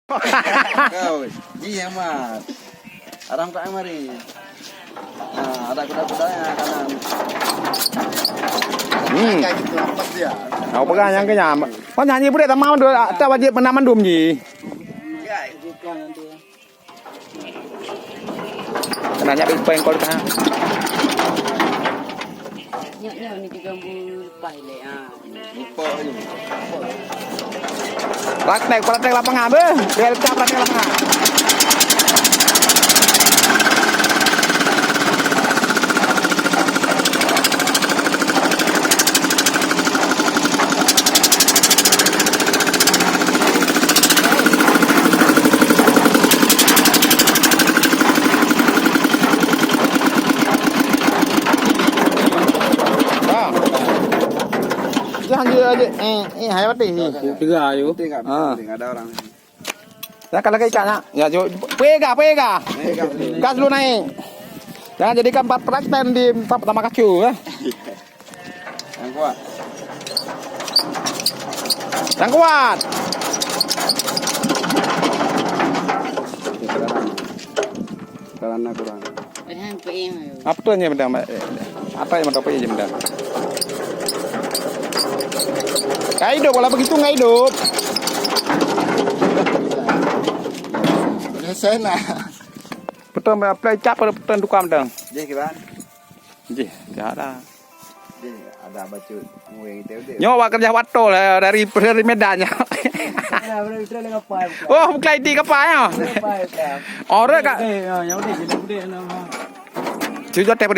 Kau, iya mat. Aram tak mari. Nah, ada kuda-kudanya kanan. Kayak gitu apa dia? Aku pegang yang kenyam. Kau nyanyi boleh tak mau dulu. Tak wajib menaman dum ji. Enggak, bukan nanti. Kenanya peng kau dah. Nyok ni 30 pai le Lupa ini. Praktek lapangan be. Dia praktek lapangan. Jangan aja. Hai mati. Tiga ayo. Tiga ada orang. Ya kalau kayak ikannya, ya jo pega. Gas dulu naik. Jangan jadikan 4 praktek di pertama kacu ya. Yang kuat. Yang kuat. Karena kurang. Padahal PM ayo. Apa tuh yang benda? Apa yang apa aja benda? Nggak hidup, kalau begitu nggak hidup. Selesai lah. Betul, play cap atau betul tukam dong? Jadi gimana? Jih, tiada. Jadi ada baju mueng itu deh. Nyawa kerja wato lah dari Medannya. Oh, bukan di kapal ya? Orang kak. Yang udah jadi udah nama. Cuci teh